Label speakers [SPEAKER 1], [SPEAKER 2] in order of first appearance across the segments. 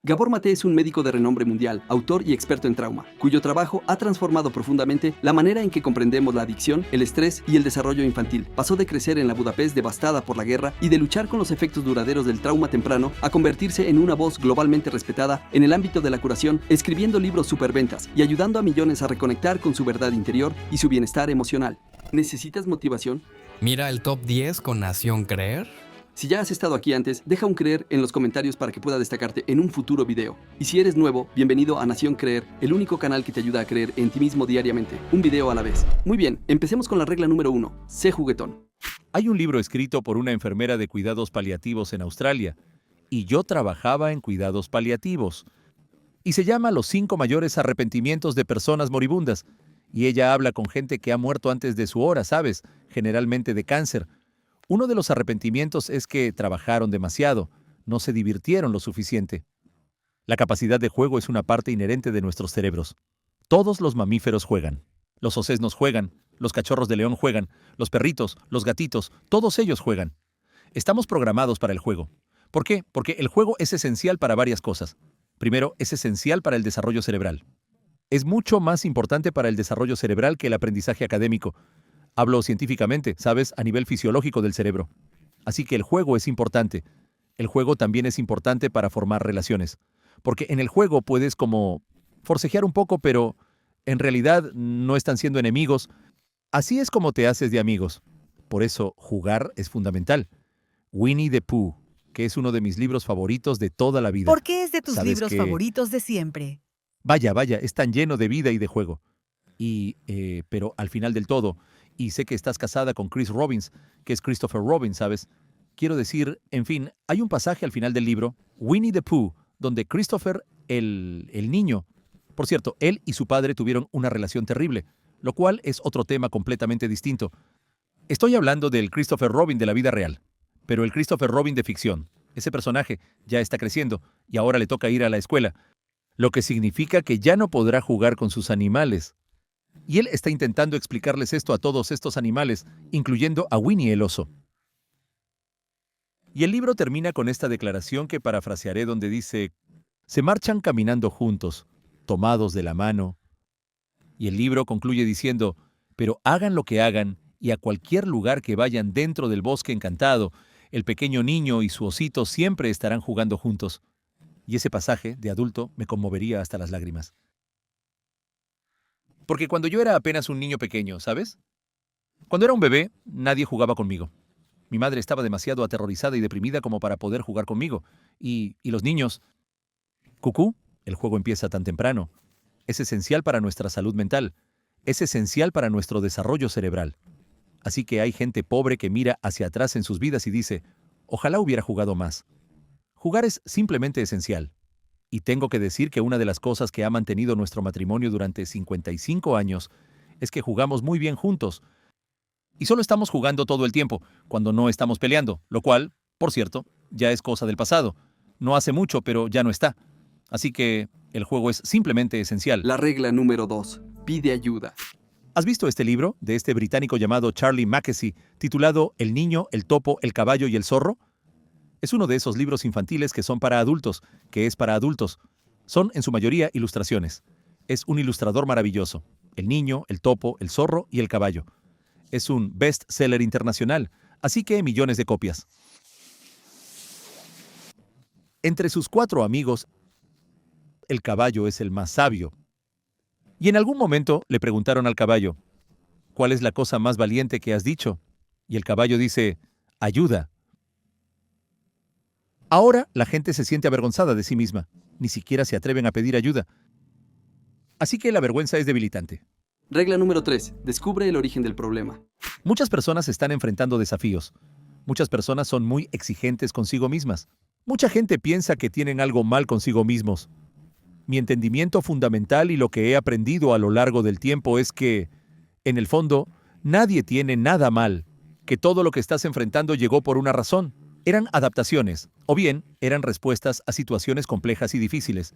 [SPEAKER 1] Gabor Maté es un médico de renombre mundial, autor y experto en trauma, cuyo trabajo ha transformado profundamente la manera en que comprendemos la adicción, el estrés y el desarrollo infantil. Pasó de crecer en la Budapest devastada por la guerra y de luchar con los efectos duraderos del trauma temprano a convertirse en una voz globalmente respetada en el ámbito de la curación, escribiendo libros superventas y ayudando a millones a reconectar con su verdad interior y su bienestar emocional. ¿Necesitas motivación?
[SPEAKER 2] Mira el top 10 con Nación Creer.
[SPEAKER 1] Si ya has estado aquí antes, deja un creer en los comentarios para que pueda destacarte en un futuro video. Y si eres nuevo, bienvenido a Nación Creer, el único canal que te ayuda a creer en ti mismo diariamente, un video a la vez. Muy bien, empecemos con la regla número 1, sé juguetón.
[SPEAKER 3] Hay un libro escrito por una enfermera de cuidados paliativos en Australia, y yo trabajaba en cuidados paliativos. Y se llama Los 5 mayores arrepentimientos de personas moribundas. Y ella habla con gente que ha muerto antes de su hora, ¿sabes? Generalmente de cáncer. Uno de los arrepentimientos es que trabajaron demasiado, no se divirtieron lo suficiente. La capacidad de juego es una parte inherente de nuestros cerebros. Todos los mamíferos juegan. Los osesnos juegan, los cachorros de león juegan, los perritos, los gatitos, todos ellos juegan. Estamos programados para el juego. ¿Por qué? Porque el juego es esencial para varias cosas. Primero, es esencial para el desarrollo cerebral. Es mucho más importante para el desarrollo cerebral que el aprendizaje académico. Hablo científicamente, ¿sabes? A nivel fisiológico del cerebro. Así que el juego es importante. El juego también es importante para formar relaciones. Porque en el juego puedes como forcejear un poco, pero en realidad no están siendo enemigos. Así es como te haces de amigos. Por eso, jugar es fundamental. Winnie the Pooh, que es uno de mis libros favoritos de toda la vida.
[SPEAKER 4] ¿Por qué es de tus
[SPEAKER 3] ¿Sabes
[SPEAKER 4] libros
[SPEAKER 3] qué?
[SPEAKER 4] favoritos de siempre?
[SPEAKER 3] Vaya, es tan lleno de vida y de juego. Pero al final del todo, y sé que estás casada con Chris Robbins, que es Christopher Robin, ¿sabes? Quiero decir, en fin, hay un pasaje al final del libro, Winnie the Pooh, donde Christopher, el niño, por cierto, él y su padre tuvieron una relación terrible, lo cual es otro tema completamente distinto. Estoy hablando del Christopher Robin de la vida real, pero el Christopher Robin de ficción. Ese personaje ya está creciendo y ahora le toca ir a la escuela, lo que significa que ya no podrá jugar con sus animales. Y él está intentando explicarles esto a todos estos animales, incluyendo a Winnie el oso. Y el libro termina con esta declaración que parafrasearé donde dice, se marchan caminando juntos, tomados de la mano. Y el libro concluye diciendo, pero hagan lo que hagan y a cualquier lugar que vayan dentro del bosque encantado, el pequeño niño y su osito siempre estarán jugando juntos. Y ese pasaje, de adulto, me conmovería hasta las lágrimas. Porque cuando yo era apenas un niño pequeño, ¿sabes? Cuando era un bebé, nadie jugaba conmigo. Mi madre estaba demasiado aterrorizada y deprimida como para poder jugar conmigo. Y los niños... Cucú, el juego empieza tan temprano. Es esencial para nuestra salud mental. Es esencial para nuestro desarrollo cerebral. Así que hay gente pobre que mira hacia atrás en sus vidas y dice, ojalá hubiera jugado más. Jugar es simplemente esencial. Y tengo que decir que una de las cosas que ha mantenido nuestro matrimonio durante 55 años es que jugamos muy bien juntos. Y solo estamos jugando todo el tiempo, cuando no estamos peleando, lo cual, por cierto, ya es cosa del pasado. No hace mucho, pero ya no está. Así que el juego es simplemente esencial.
[SPEAKER 1] La regla número 2, pide ayuda.
[SPEAKER 3] ¿Has visto este libro de este británico llamado Charlie Mackesy, titulado El niño, el topo, el caballo y el zorro? Es uno de esos libros infantiles que son para adultos, que es para adultos. Son, en su mayoría, ilustraciones. Es un ilustrador maravilloso. El niño, el topo, el zorro y el caballo. Es un best-seller internacional, así que millones de copias. Entre sus 4 amigos, el caballo es el más sabio. Y en algún momento le preguntaron al caballo, ¿cuál es la cosa más valiente que has dicho? Y el caballo dice, ayuda. Ahora la gente se siente avergonzada de sí misma. Ni siquiera se atreven a pedir ayuda. Así que la vergüenza es debilitante.
[SPEAKER 1] Regla número 3, descubre el origen del problema.
[SPEAKER 3] Muchas personas están enfrentando desafíos. Muchas personas son muy exigentes consigo mismas. Mucha gente piensa que tienen algo mal consigo mismos. Mi entendimiento fundamental y lo que he aprendido a lo largo del tiempo es que, en el fondo, nadie tiene nada mal, que todo lo que estás enfrentando llegó por una razón. Eran adaptaciones, o bien eran respuestas a situaciones complejas y difíciles.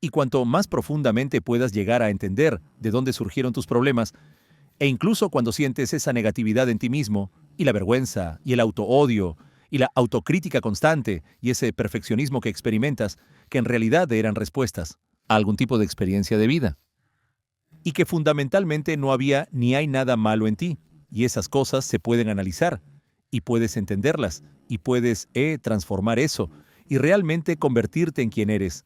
[SPEAKER 3] Y cuanto más profundamente puedas llegar a entender de dónde surgieron tus problemas, e incluso cuando sientes esa negatividad en ti mismo, y la vergüenza, y el autoodio, y la autocrítica constante y ese perfeccionismo que experimentas, que en realidad eran respuestas a algún tipo de experiencia de vida. Y que fundamentalmente no había ni hay nada malo en ti. Y esas cosas se pueden analizar, y puedes entenderlas, y puedes transformar eso, y realmente convertirte en quien eres.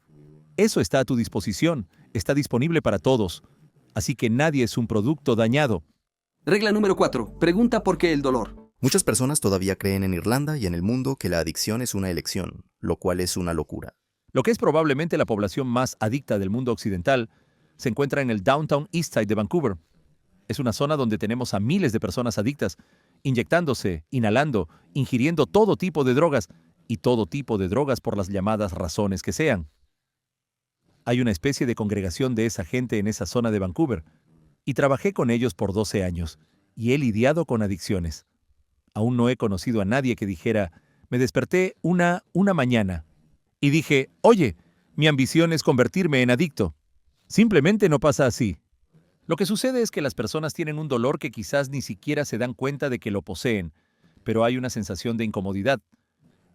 [SPEAKER 3] Eso está a tu disposición, está disponible para todos. Así que nadie es un producto dañado.
[SPEAKER 1] Regla número 4. Pregunta por qué el dolor.
[SPEAKER 4] Muchas personas todavía creen en Irlanda y en el mundo que la adicción es una elección, lo cual es una locura.
[SPEAKER 3] Lo que es probablemente la población más adicta del mundo occidental se encuentra en el Downtown Eastside de Vancouver. Es una zona donde tenemos a miles de personas adictas, inyectándose, inhalando, ingiriendo todo tipo de drogas, y todo tipo de drogas por las llamadas razones que sean. Hay una especie de congregación de esa gente en esa zona de Vancouver, y trabajé con ellos por 12 años, y he lidiado con adicciones. Aún no he conocido a nadie que dijera, me desperté una mañana, y dije, oye, mi ambición es convertirme en adicto. Simplemente no pasa así. Lo que sucede es que las personas tienen un dolor que quizás ni siquiera se dan cuenta de que lo poseen, pero hay una sensación de incomodidad.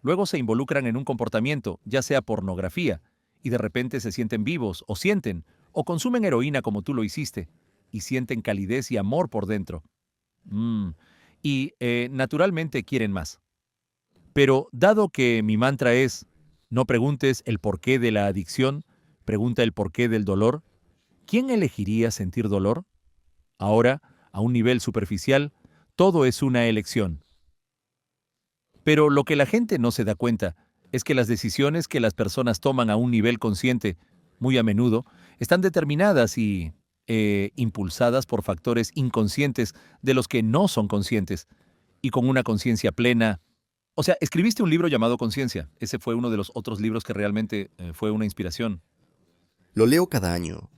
[SPEAKER 3] Luego se involucran en un comportamiento, ya sea pornografía, y de repente se sienten vivos, o consumen heroína como tú lo hiciste, y sienten calidez y amor por dentro. Naturalmente quieren más. Pero dado que mi mantra es, no preguntes el porqué de la adicción, pregunta el porqué del dolor, ¿quién elegiría sentir dolor? Ahora, a un nivel superficial, todo es una elección. Pero lo que la gente no se da cuenta es que las decisiones que las personas toman a un nivel consciente, muy a menudo, están determinadas y impulsadas por factores inconscientes de los que no son conscientes, y con una conciencia plena. O sea, escribiste un libro llamado Conciencia. Ese fue uno de los otros libros que realmente fue una inspiración.
[SPEAKER 4] Lo leo cada año.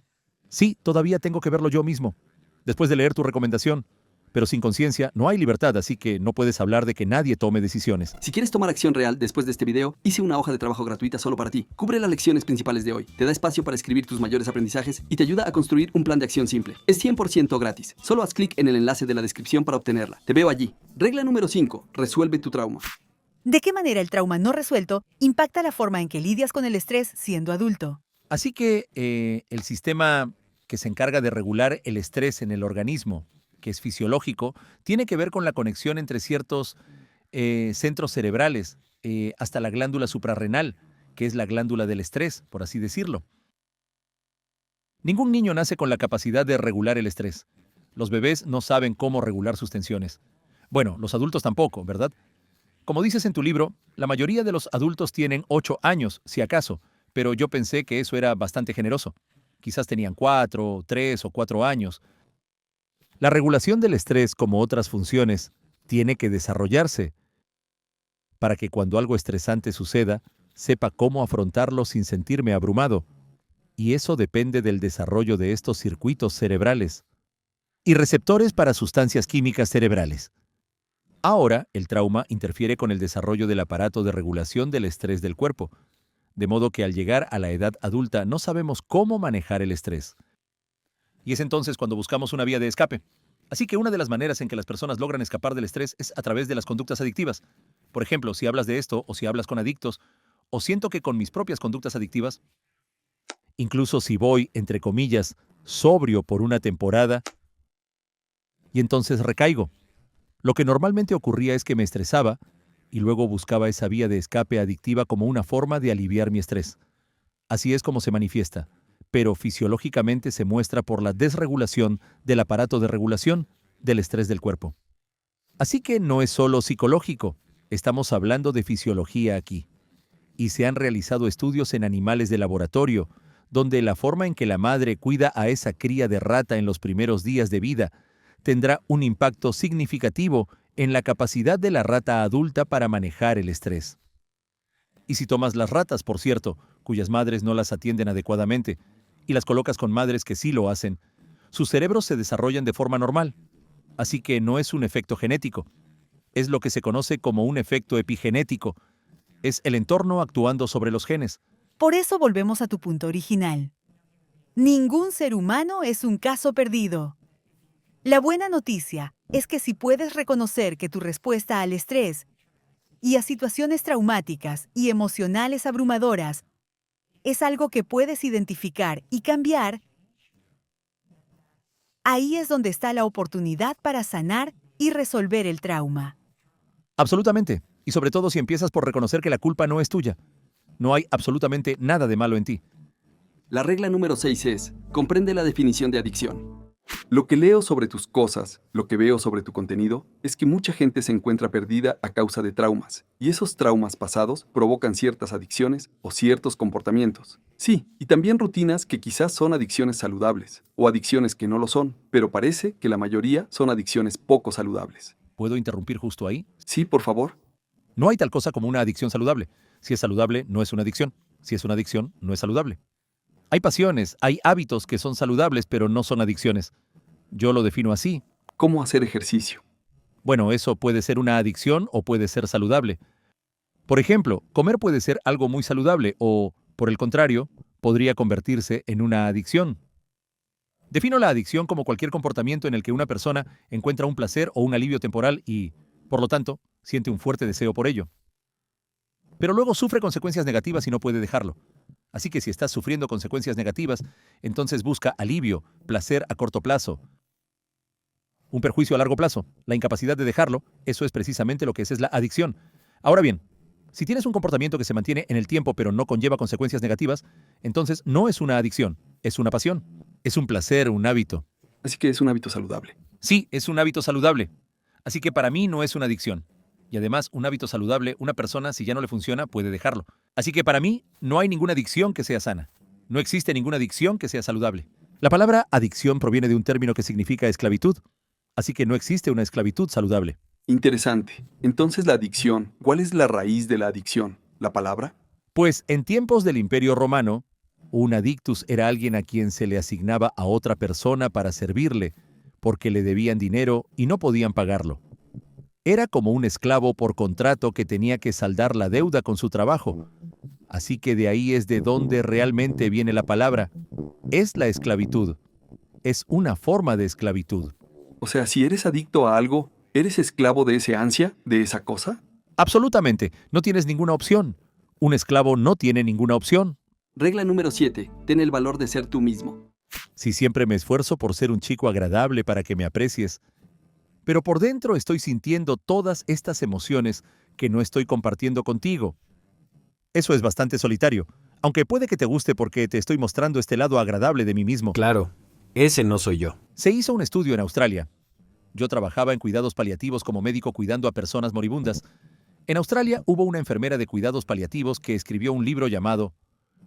[SPEAKER 3] Sí, todavía tengo que verlo yo mismo, después de leer tu recomendación. Pero sin conciencia no hay libertad, así que no puedes hablar de que nadie tome decisiones.
[SPEAKER 1] Si quieres tomar acción real después de este video, hice una hoja de trabajo gratuita solo para ti. Cubre las lecciones principales de hoy, te da espacio para escribir tus mayores aprendizajes y te ayuda a construir un plan de acción simple. Es 100% gratis. Solo haz clic en el enlace de la descripción para obtenerla. Te veo allí. Regla número 5. Resuelve tu trauma.
[SPEAKER 5] ¿De qué manera el trauma no resuelto impacta la forma en que lidias con el estrés siendo adulto?
[SPEAKER 3] Así que el sistema que se encarga de regular el estrés en el organismo, que es fisiológico, tiene que ver con la conexión entre ciertos centros cerebrales, hasta la glándula suprarrenal, que es la glándula del estrés, por así decirlo. Ningún niño nace con la capacidad de regular el estrés. Los bebés no saben cómo regular sus tensiones. Bueno, los adultos tampoco, ¿verdad? Como dices en tu libro, la mayoría de los adultos tienen 8 años, si acaso, pero yo pensé que eso era bastante generoso. Quizás tenían 4, 3 o 4 años. La regulación del estrés, como otras funciones, tiene que desarrollarse para que cuando algo estresante suceda, sepa cómo afrontarlo sin sentirme abrumado. Y eso depende del desarrollo de estos circuitos cerebrales y receptores para sustancias químicas cerebrales. Ahora, el trauma interfiere con el desarrollo del aparato de regulación del estrés del cuerpo, de modo que al llegar a la edad adulta no sabemos cómo manejar el estrés. Y es entonces cuando buscamos una vía de escape. Así que una de las maneras en que las personas logran escapar del estrés es a través de las conductas adictivas. Por ejemplo, si hablas de esto o si hablas con adictos, o siento que con mis propias conductas adictivas, incluso si voy, entre comillas, sobrio por una temporada, y entonces recaigo. Lo que normalmente ocurría es que me estresaba y luego buscaba esa vía de escape adictiva como una forma de aliviar mi estrés. Así es como se manifiesta, pero fisiológicamente se muestra por la desregulación del aparato de regulación del estrés del cuerpo. Así que no es solo psicológico, estamos hablando de fisiología aquí. Y se han realizado estudios en animales de laboratorio, donde la forma en que la madre cuida a esa cría de rata en los primeros días de vida tendrá un impacto significativo en la capacidad de la rata adulta para manejar el estrés. Y si tomas las ratas, por cierto, cuyas madres no las atienden adecuadamente, y las colocas con madres que sí lo hacen, sus cerebros se desarrollan de forma normal. Así que no es un efecto genético. Es lo que se conoce como un efecto epigenético. Es el entorno actuando sobre los genes.
[SPEAKER 5] Por eso volvemos a tu punto original. Ningún ser humano es un caso perdido. La buena noticia es que si puedes reconocer que tu respuesta al estrés y a situaciones traumáticas y emocionales abrumadoras, es algo que puedes identificar y cambiar, ahí es donde está la oportunidad para sanar y resolver el trauma.
[SPEAKER 3] Absolutamente. Y sobre todo si empiezas por reconocer que la culpa no es tuya. No hay absolutamente nada de malo en ti.
[SPEAKER 1] La regla número 6 es, comprende la definición de adicción. Lo que leo sobre tus cosas, lo que veo sobre tu contenido, es que mucha gente se encuentra perdida a causa de traumas, y esos traumas pasados provocan ciertas adicciones o ciertos comportamientos. Sí, y también rutinas que quizás son adicciones saludables, o adicciones que no lo son, pero parece que la mayoría son adicciones poco saludables.
[SPEAKER 3] ¿Puedo interrumpir justo ahí?
[SPEAKER 1] Sí, por favor.
[SPEAKER 3] No hay tal cosa como una adicción saludable. Si es saludable, no es una adicción. Si es una adicción, no es saludable. Hay pasiones, hay hábitos que son saludables, pero no son adicciones. Yo lo defino así.
[SPEAKER 1] ¿Cómo hacer ejercicio?
[SPEAKER 3] Bueno, eso puede ser una adicción o puede ser saludable. Por ejemplo, comer puede ser algo muy saludable o, por el contrario, podría convertirse en una adicción. Defino la adicción como cualquier comportamiento en el que una persona encuentra un placer o un alivio temporal y, por lo tanto, siente un fuerte deseo por ello. Pero luego sufre consecuencias negativas y no puede dejarlo. Así que si estás sufriendo consecuencias negativas, entonces busca alivio, placer a corto plazo. Un perjuicio a largo plazo, la incapacidad de dejarlo, eso es precisamente lo que es la adicción. Ahora bien, si tienes un comportamiento que se mantiene en el tiempo pero no conlleva consecuencias negativas, entonces no es una adicción, es una pasión, es un placer, un hábito.
[SPEAKER 1] Así que es un hábito saludable.
[SPEAKER 3] Sí, es un hábito saludable. Así que para mí no es una adicción. Y además, un hábito saludable, una persona, si ya no le funciona, puede dejarlo. Así que para mí, no hay ninguna adicción que sea sana. No existe ninguna adicción que sea saludable. La palabra adicción proviene de un término que significa esclavitud. Así que no existe una esclavitud saludable.
[SPEAKER 1] Interesante. Entonces la adicción, ¿cuál es la raíz de la adicción? ¿La palabra?
[SPEAKER 3] Pues en tiempos del Imperio Romano, un adictus era alguien a quien se le asignaba a otra persona para servirle, porque le debían dinero y no podían pagarlo. Era como un esclavo por contrato que tenía que saldar la deuda con su trabajo. Así que de ahí es de donde realmente viene la palabra. Es la esclavitud. Es una forma de esclavitud.
[SPEAKER 1] O sea, si eres adicto a algo, ¿eres esclavo de ese ansia, de esa cosa?
[SPEAKER 3] Absolutamente. No tienes ninguna opción. Un esclavo no tiene ninguna opción.
[SPEAKER 1] Regla número 7. Ten el valor de ser tú mismo.
[SPEAKER 3] Si siempre me esfuerzo por ser un chico agradable para que me aprecies, pero por dentro estoy sintiendo todas estas emociones que no estoy compartiendo contigo. Eso es bastante solitario, aunque puede que te guste porque te estoy mostrando este lado agradable de mí mismo.
[SPEAKER 2] Claro, ese no soy yo.
[SPEAKER 3] Se hizo un estudio en Australia. Yo trabajaba en cuidados paliativos como médico cuidando a personas moribundas. En Australia hubo una enfermera de cuidados paliativos que escribió un libro llamado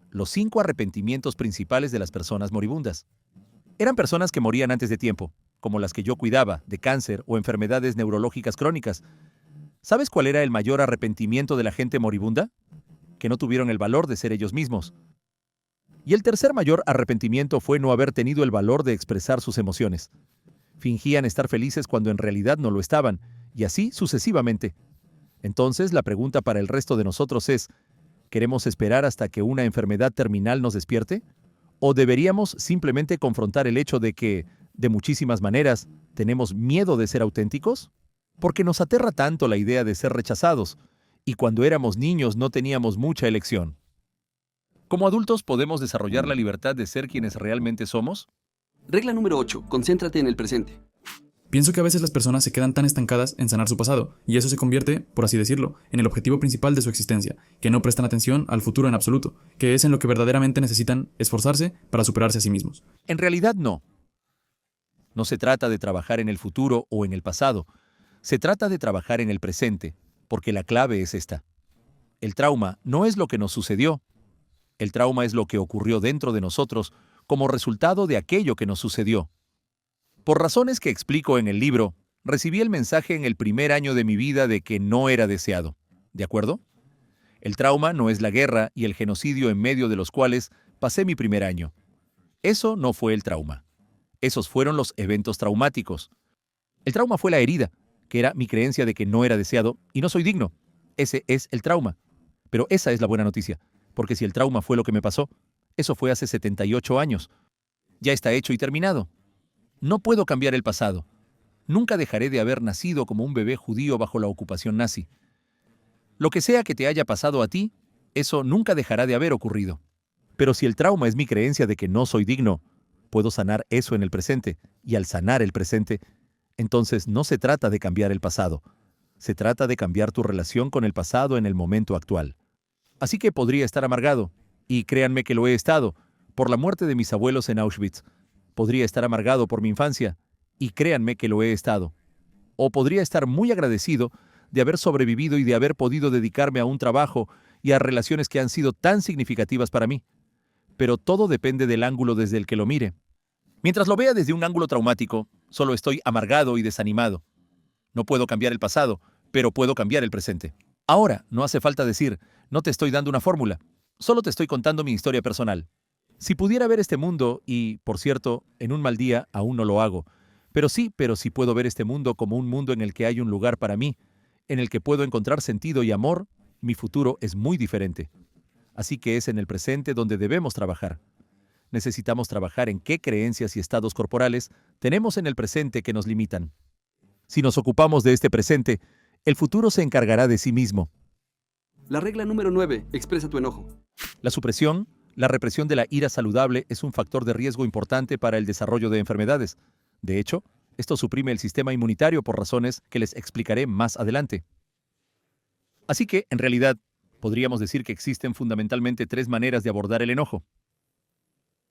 [SPEAKER 3] Los 5 arrepentimientos principales de las personas moribundas. Eran personas que morían antes de tiempo, como las que yo cuidaba, de cáncer o enfermedades neurológicas crónicas. ¿Sabes cuál era el mayor arrepentimiento de la gente moribunda? Que no tuvieron el valor de ser ellos mismos. Y el tercer mayor arrepentimiento fue no haber tenido el valor de expresar sus emociones. Fingían estar felices cuando en realidad no lo estaban, y así sucesivamente. Entonces, la pregunta para el resto de nosotros es, ¿queremos esperar hasta que una enfermedad terminal nos despierte? ¿O deberíamos simplemente confrontar el hecho de que, de muchísimas maneras, tenemos miedo de ser auténticos? Porque nos aterra tanto la idea de ser rechazados, y cuando éramos niños no teníamos mucha elección. ¿Cómo adultos podemos desarrollar la libertad de ser quienes realmente somos?
[SPEAKER 1] Regla número 8. Concéntrate en el presente.
[SPEAKER 6] Pienso que a veces las personas se quedan tan estancadas en sanar su pasado, y eso se convierte, por así decirlo, en el objetivo principal de su existencia, que no prestan atención al futuro en absoluto, que es en lo que verdaderamente necesitan esforzarse para superarse a sí mismos.
[SPEAKER 3] En realidad no. No se trata de trabajar en el futuro o en el pasado. Se trata de trabajar en el presente, porque la clave es esta. El trauma no es lo que nos sucedió. El trauma es lo que ocurrió dentro de nosotros como resultado de aquello que nos sucedió. Por razones que explico en el libro, recibí el mensaje en el primer año de mi vida de que no era deseado. ¿De acuerdo? El trauma no es la guerra y el genocidio en medio de los cuales pasé mi primer año. Eso no fue el trauma. Esos fueron los eventos traumáticos. El trauma fue la herida, que era mi creencia de que no era deseado y no soy digno. Ese es el trauma. Pero esa es la buena noticia, porque si el trauma fue lo que me pasó, eso fue hace 78 años. Ya está hecho y terminado. No puedo cambiar el pasado. Nunca dejaré de haber nacido como un bebé judío bajo la ocupación nazi. Lo que sea que te haya pasado a ti, eso nunca dejará de haber ocurrido. Pero si el trauma es mi creencia de que no soy digno, puedo sanar eso en el presente, y al sanar el presente, entonces no se trata de cambiar el pasado, se trata de cambiar tu relación con el pasado en el momento actual. Así que podría estar amargado, y créanme que lo he estado, por la muerte de mis abuelos en Auschwitz. Podría estar amargado por mi infancia, y créanme que lo he estado. O podría estar muy agradecido de haber sobrevivido y de haber podido dedicarme a un trabajo y a relaciones que han sido tan significativas para mí. Pero todo depende del ángulo desde el que lo mire. Mientras lo vea desde un ángulo traumático, solo estoy amargado y desanimado. No puedo cambiar el pasado, pero puedo cambiar el presente. Ahora, no hace falta decir, no te estoy dando una fórmula, solo te estoy contando mi historia personal. Si pudiera ver este mundo, y, por cierto, en un mal día aún no lo hago, pero sí puedo ver este mundo como un mundo en el que hay un lugar para mí, en el que puedo encontrar sentido y amor, mi futuro es muy diferente. Así que es en el presente donde debemos trabajar. Necesitamos trabajar en qué creencias y estados corporales tenemos en el presente que nos limitan. Si nos ocupamos de este presente, el futuro se encargará de sí mismo.
[SPEAKER 1] La regla número 9. Expresa tu enojo.
[SPEAKER 3] La supresión, la represión de la ira saludable es un factor de riesgo importante para el desarrollo de enfermedades. De hecho, esto suprime el sistema inmunitario por razones que les explicaré más adelante. Así que, en realidad, podríamos decir que existen fundamentalmente 3 maneras de abordar el enojo.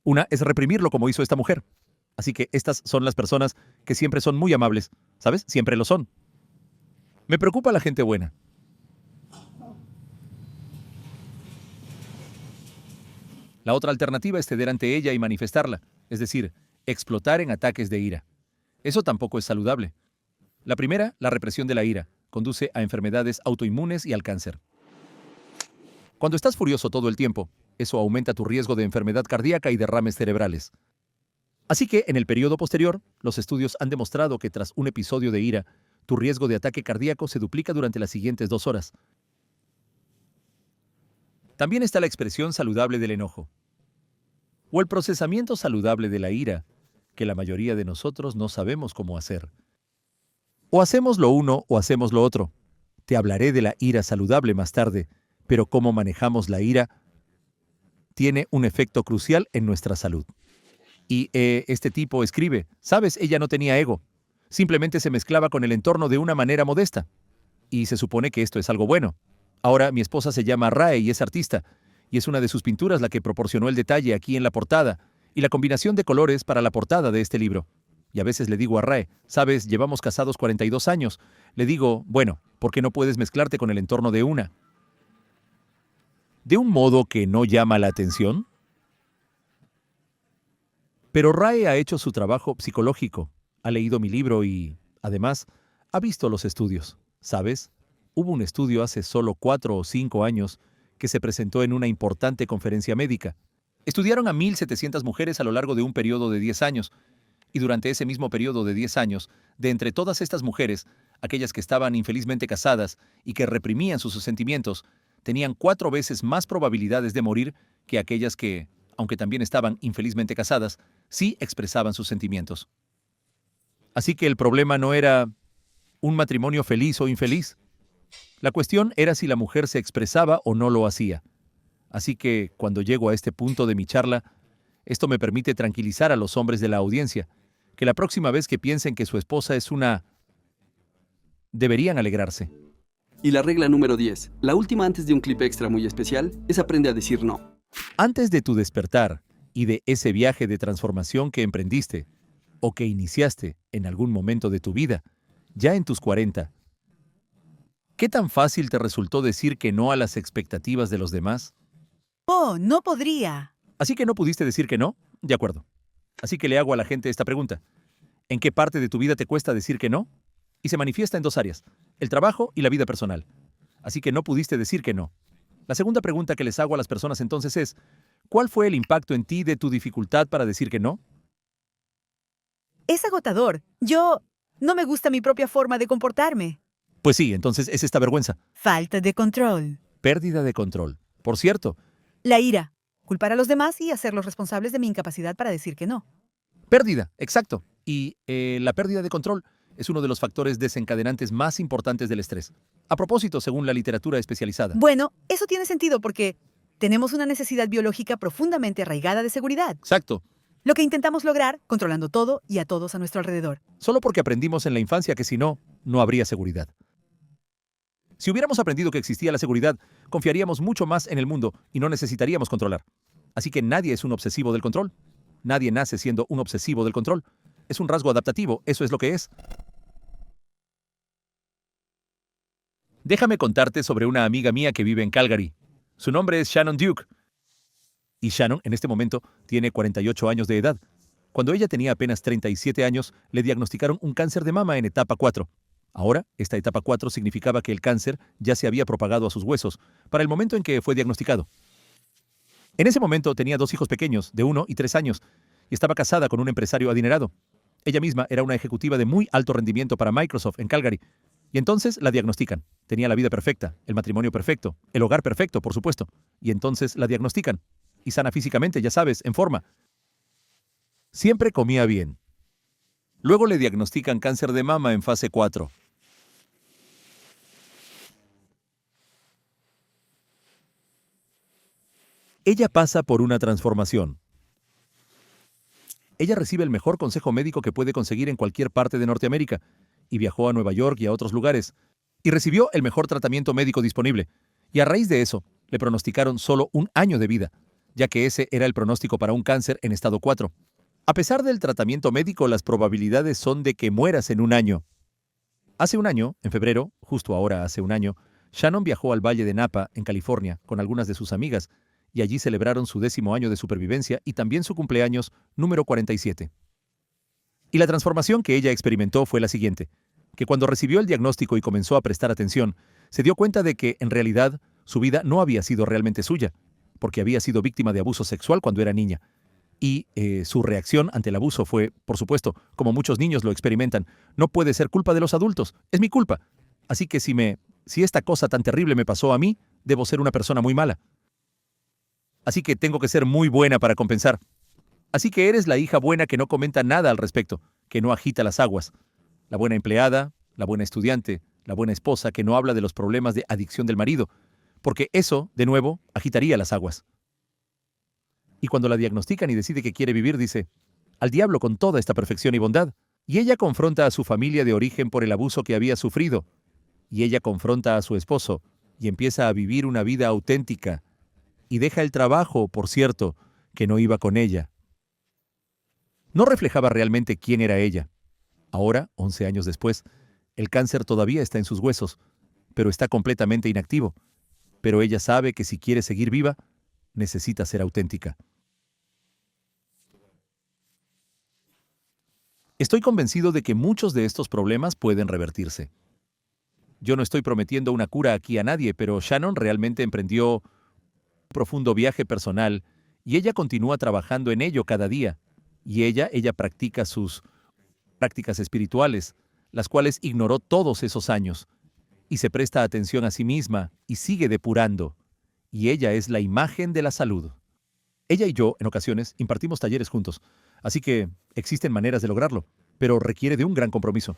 [SPEAKER 3] Una es reprimirlo como hizo esta mujer. Así que estas son las personas que siempre son muy amables. ¿Sabes? Siempre lo son. Me preocupa la gente buena. La otra alternativa es ceder ante ella y manifestarla, es decir, explotar en ataques de ira. Eso tampoco es saludable. La primera, la represión de la ira, conduce a enfermedades autoinmunes y al cáncer. Cuando estás furioso todo el tiempo, eso aumenta tu riesgo de enfermedad cardíaca y derrames cerebrales. Así que, en el periodo posterior, los estudios han demostrado que tras un episodio de ira, tu riesgo de ataque cardíaco se duplica durante las siguientes 2 horas. También está la expresión saludable del enojo, o el procesamiento saludable de la ira, que la mayoría de nosotros no sabemos cómo hacer. O hacemos lo uno o hacemos lo otro. Te hablaré de la ira saludable más tarde, pero cómo manejamos la ira tiene un efecto crucial en nuestra salud. Y este tipo escribe, ¿sabes? Ella no tenía ego. Simplemente se mezclaba con el entorno de una manera modesta. Y se supone que esto es algo bueno. Ahora mi esposa se llama Rae y es artista, y es una de sus pinturas la que proporcionó el detalle aquí en la portada, y la combinación de colores para la portada de este libro. Y a veces le digo a Rae, ¿sabes? Llevamos casados 42 años. Le digo, bueno, ¿por qué no puedes mezclarte con el entorno de una? ¿De un modo que no llama la atención? Pero Rae ha hecho su trabajo psicológico, ha leído mi libro y, además, ha visto los estudios. ¿Sabes? Hubo un estudio hace solo 4 o 5 años que se presentó en una importante conferencia médica. Estudiaron a 1,700 mujeres a lo largo de un periodo de 10 años, y durante ese mismo periodo de 10 años, de entre todas estas mujeres, aquellas que estaban infelizmente casadas y que reprimían sus sentimientos, tenían 4 veces más probabilidades de morir que aquellas que, aunque también estaban infelizmente casadas, sí expresaban sus sentimientos. Así que el problema no era un matrimonio feliz o infeliz. La cuestión era si la mujer se expresaba o no lo hacía. Así que, cuando llego a este punto de mi charla, esto me permite tranquilizar a los hombres de la audiencia, que la próxima vez que piensen que su esposa es una... deberían alegrarse.
[SPEAKER 1] Y la regla número 10. La última antes de un clip extra muy especial es aprende a decir no.
[SPEAKER 3] Antes de tu despertar y de ese viaje de transformación que emprendiste o que iniciaste en algún momento de tu vida, ya en tus 40, ¿qué tan fácil te resultó decir que no a las expectativas de los demás?
[SPEAKER 5] Oh, no podría.
[SPEAKER 3] ¿Así que no pudiste decir que no? De acuerdo. Así que le hago a la gente esta pregunta. ¿En qué parte de tu vida te cuesta decir que no? Y se manifiesta en 2 áreas, el trabajo y la vida personal. Así que no pudiste decir que no. La segunda pregunta que les hago a las personas entonces es, ¿cuál fue el impacto en ti de tu dificultad para decir que no?
[SPEAKER 5] Es agotador. No me gusta mi propia forma de comportarme.
[SPEAKER 3] Pues sí, entonces es esta vergüenza.
[SPEAKER 5] Falta de control.
[SPEAKER 3] Pérdida de control. Por cierto,
[SPEAKER 5] La ira. Culpar a los demás y hacerlos responsables de mi incapacidad para decir que no.
[SPEAKER 3] pérdida, exacto. Y la pérdida de control. es uno de los factores desencadenantes más importantes del estrés. A propósito, según la literatura especializada.
[SPEAKER 5] Bueno, eso tiene sentido porque tenemos una necesidad biológica profundamente arraigada de seguridad,
[SPEAKER 3] Exacto.
[SPEAKER 5] lo que intentamos lograr controlando todo y a todos a nuestro alrededor.
[SPEAKER 3] Solo porque aprendimos en la infancia que si no, no habría seguridad. Si hubiéramos aprendido que existía la seguridad, confiaríamos mucho más en el mundo y no necesitaríamos controlar. Así que nadie es un obsesivo del control. Nadie nace siendo un obsesivo del control. Es un rasgo adaptativo, eso es lo que es. Déjame contarte sobre una amiga mía que vive en Calgary. Su nombre es Shannon Duke. Y Shannon, en este momento, tiene 48 años de edad. Cuando ella tenía apenas 37 años, le diagnosticaron un cáncer de mama en etapa 4. Ahora, esta etapa 4 significaba que el cáncer ya se había propagado a sus huesos para el momento en que fue diagnosticado. En ese momento tenía 2 hijos pequeños, de 1 y 3 años, y estaba casada con un empresario adinerado. Ella misma era una ejecutiva de muy alto rendimiento para Microsoft en Calgary. Y entonces la diagnostican. Tenía la vida perfecta, el matrimonio perfecto, el hogar perfecto, por supuesto. Y entonces la diagnostican. Y sana físicamente, ya sabes, en forma. Siempre comía bien. Luego le diagnostican cáncer de mama en fase 4. Ella pasa por una transformación. Ella recibe el mejor consejo médico que puede conseguir en cualquier parte de Norteamérica, y viajó a Nueva York y a otros lugares, y recibió el mejor tratamiento médico disponible. Y a raíz de eso, le pronosticaron solo 1 año de vida, ya que ese era el pronóstico para un cáncer en estado 4. A pesar del tratamiento médico, las probabilidades son de que mueras en 1 año. Hace 1 año, en febrero, justo ahora hace 1 año, Shannon viajó al Valle de Napa, en California, con algunas de sus amigas, y allí celebraron su 10º año de supervivencia y también su cumpleaños número 47. Y la transformación que ella experimentó fue la siguiente, que cuando recibió el diagnóstico y comenzó a prestar atención, se dio cuenta de que, en realidad, su vida no había sido realmente suya, porque había sido víctima de abuso sexual cuando era niña. Y su reacción ante el abuso fue, por supuesto, como muchos niños lo experimentan, no puede ser culpa de los adultos, es mi culpa. Así que si esta cosa tan terrible me pasó a mí, debo ser una persona muy mala. Así que tengo que ser muy buena para compensar. Así que eres la hija buena que no comenta nada al respecto, que no agita las aguas. La buena empleada, la buena estudiante, la buena esposa que no habla de los problemas de adicción del marido, porque eso, de nuevo, agitaría las aguas. Y cuando la diagnostican y decide que quiere vivir, dice, al diablo con toda esta perfección y bondad. Y ella confronta a su familia de origen por el abuso que había sufrido. Y ella confronta a su esposo y empieza a vivir una vida auténtica. Y deja el trabajo, por cierto, que no iba con ella. No reflejaba realmente quién era ella. Ahora, 11 años después, el cáncer todavía está en sus huesos, pero está completamente inactivo. Pero ella sabe que si quiere seguir viva, necesita ser auténtica. Estoy convencido de que muchos de estos problemas pueden revertirse. Yo no estoy prometiendo una cura aquí a nadie, pero Shannon realmente emprendió un profundo viaje personal y ella continúa trabajando en ello cada día. Y ella practica sus prácticas espirituales, las cuales ignoró todos esos años, y se presta atención a sí misma y sigue depurando. Y ella es la imagen de la salud. Ella y yo, en ocasiones, impartimos talleres juntos, así que existen maneras de lograrlo, pero requiere de un gran compromiso.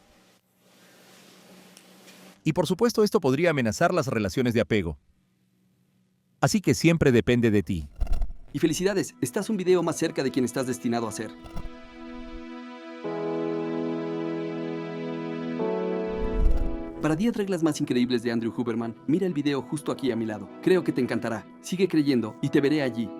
[SPEAKER 3] Y por supuesto, esto podría amenazar las relaciones de apego. Así que siempre depende de ti.
[SPEAKER 1] Y felicidades, estás un video más cerca de quien estás destinado a ser. Para 10 reglas más increíbles de Andrew Huberman, mira el video justo aquí a mi lado. Creo que te encantará. Sigue creyendo y te veré allí.